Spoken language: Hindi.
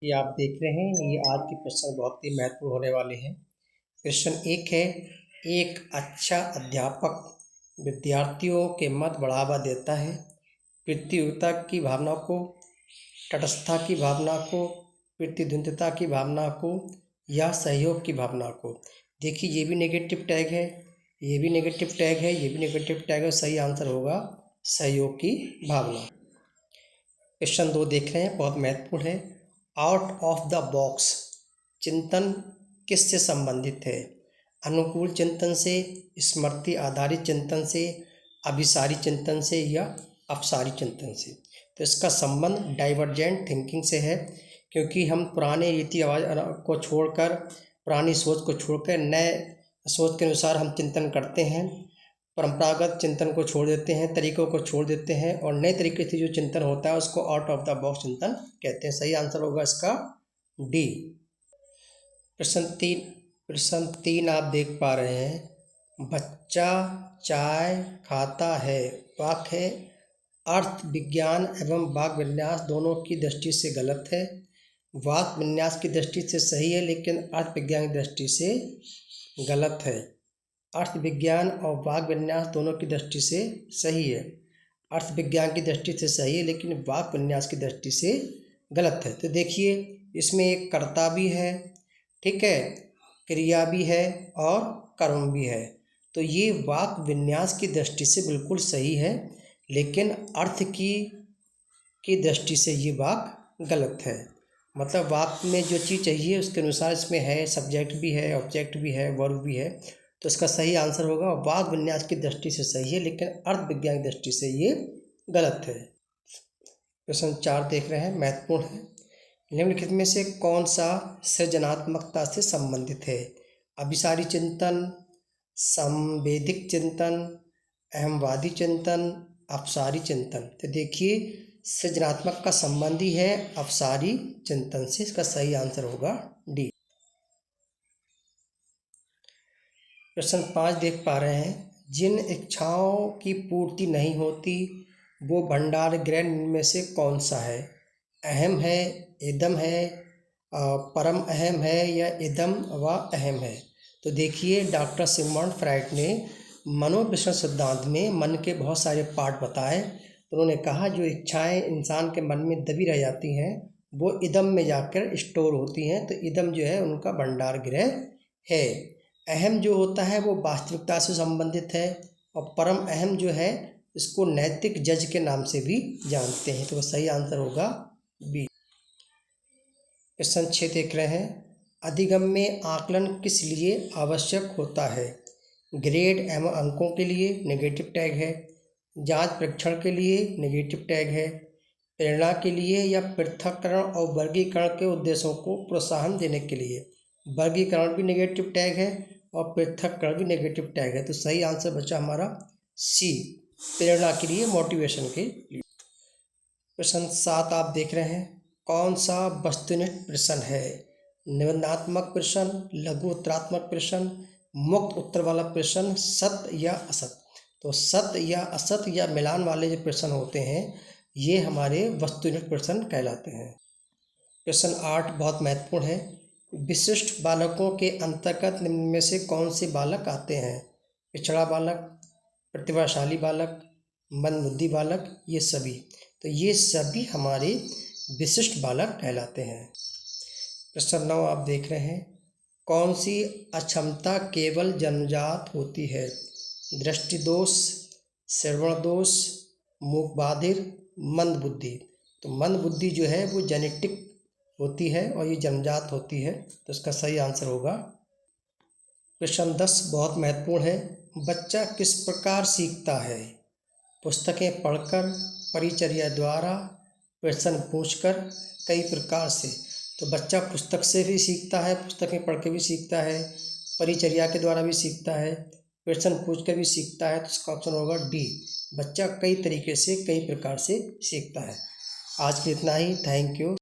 ये आप देख रहे हैं, ये आज के प्रश्न बहुत ही महत्वपूर्ण होने वाले हैं। क्वेश्चन एक है, एक अच्छा अध्यापक विद्यार्थियों के मत बढ़ावा देता है, प्रतियोगिता की भावना को, तटस्थता की भावना को, प्रतिद्वंद्विता की भावना को या सहयोग की भावना को। देखिए, ये भी नेगेटिव टैग है, ये भी नेगेटिव टैग है, ये भी नेगेटिव टैग है। सही आंसर होगा सहयोग की भावना। क्वेश्चन 2 देख रहे हैं, बहुत महत्वपूर्ण है। आउट ऑफ द बॉक्स चिंतन किससे संबंधित है? अनुकूल चिंतन से, स्मृति आधारित चिंतन से, अभिसारी चिंतन से या अपसारी चिंतन से। तो इसका संबंध डाइवर्जेंट थिंकिंग से है, क्योंकि हम पुराने रीति रिवाज को छोड़कर, पुरानी सोच को छोड़कर नए सोच के अनुसार हम चिंतन करते हैं। परंपरागत चिंतन को छोड़ देते हैं, तरीकों को छोड़ देते हैं और नए तरीके से जो चिंतन होता है उसको आउट ऑफ द बॉक्स चिंतन कहते हैं। सही आंसर होगा इसका डी। प्रश्न तीन आप देख पा रहे हैं। बच्चा चाय खाता है वाक्य है अर्थ विज्ञान एवं वाक्य विन्यास दोनों की दृष्टि से गलत है। वाक्य विन्यास की दृष्टि से सही है, लेकिन अर्थ विज्ञान की दृष्टि से गलत है। अर्थ विज्ञान और वाक्य विन्यास दोनों की दृष्टि से सही है। अर्थ विज्ञान की दृष्टि से सही है, लेकिन वाक्य विन्यास की दृष्टि से गलत है। तो देखिए, इसमें एक कर्ता भी है, ठीक है, क्रिया भी है और कर्म भी है। तो ये वाक्य विन्यास की दृष्टि से बिल्कुल सही है, लेकिन अर्थ की दृष्टि से ये वाक्य गलत है। मतलब वाक्य में जो चीज़ चाहिए उसके अनुसार इसमें है, सब्जेक्ट भी है, ऑब्जेक्ट भी है, वर्ब भी है। तो इसका सही आंसर होगा वाक्य विन्यास की दृष्टि से सही है, लेकिन अर्थ विज्ञान की दृष्टि से ये गलत है। प्रश्न 4 देख रहे हैं, महत्वपूर्ण है। निम्नलिखित में से कौन सा सृजनात्मकता से संबंधित है? अभिसारी चिंतन, संवेदिक चिंतन, अहमवादी चिंतन, अपसारी चिंतन। तो देखिए, सृजनात्मक का संबंध ही है अपसारी चिंतन से। इसका सही आंसर होगा डी। प्रश्न 5 देख पा रहे हैं। जिन इच्छाओं की पूर्ति नहीं होती वो भंडार गृह में से कौन सा है? अहम है, इदम है, परम अहम है या इदम व अहम है। तो देखिए, डॉक्टर सिगमंड फ्राइड ने मनोविश्लेषण सिद्धांत में मन के बहुत सारे पार्ट बताए। उन्होंने कहा जो इच्छाएं इंसान के मन में दबी रह जाती हैं वो इदम में जाकर स्टोर होती हैं। तो इदम जो है उनका भंडार गृह है। अहम जो होता है वो वास्तविकता से संबंधित है, और परम अहम जो है इसको नैतिक जज के नाम से भी जानते हैं। तो सही आंसर होगा बी। क्वेश्चन 6 देख रहे हैं। अधिगम्य आकलन किस लिए आवश्यक होता है? ग्रेड एवं अंकों के लिए नेगेटिव टैग है, जांच परीक्षण के लिए नेगेटिव टैग है, प्रेरणा के लिए या पृथक्करण और वर्गीकरण के उद्देश्यों को प्रोत्साहन देने के लिए। वर्गीकरण भी नेगेटिव टैग है और पृथक्करण भी नेगेटिव टैग है। तो सही आंसर बचा हमारा सी, प्रेरणा के लिए, मोटिवेशन के लिए। प्रश्न 7 आप देख रहे हैं। कौन सा वस्तुनिष्ठ प्रश्न है? निबंधात्मक प्रश्न, लघु उत्तरात्मक प्रश्न, मुक्त उत्तर वाला प्रश्न, सत्य या असत्य। तो सत्य या असत्य या मिलान वाले जो प्रश्न होते हैं ये हमारे वस्तुनिष्ठ प्रश्न कहलाते हैं। प्रश्न 8 बहुत महत्वपूर्ण है। विशिष्ट बालकों के अंतर्गत निम्न में से कौन से बालक आते हैं? पिछड़ा बालक, प्रतिभाशाली बालक, मंदबुद्धि बालक, ये सभी। तो ये सभी हमारे विशिष्ट बालक कहलाते हैं। प्रश्न 9 आप देख रहे हैं। कौन सी अक्षमता केवल जन्मजात होती है? दृष्टि दोष, श्रवण दोष, मूक बाधिर, मंदबुद्धि। तो मंदबुद्धि जो है वो जेनेटिक होती है और ये जन्मजात होती है। तो इसका सही आंसर होगा। प्रश्न 10 बहुत महत्वपूर्ण है। बच्चा किस प्रकार सीखता है? पुस्तकें पढ़कर, परिचर्या द्वारा, प्रश्न पूछकर, कई प्रकार से। तो बच्चा पुस्तक से भी सीखता है, पुस्तकें पढ़ के भी सीखता है, परिचर्या के द्वारा भी सीखता है, प्रश्न पूछ कर भी सीखता है। तो इसका ऑप्शन होगा डी, बच्चा कई तरीके से, कई प्रकार से सीखता है। आज के इतना ही। Thank you.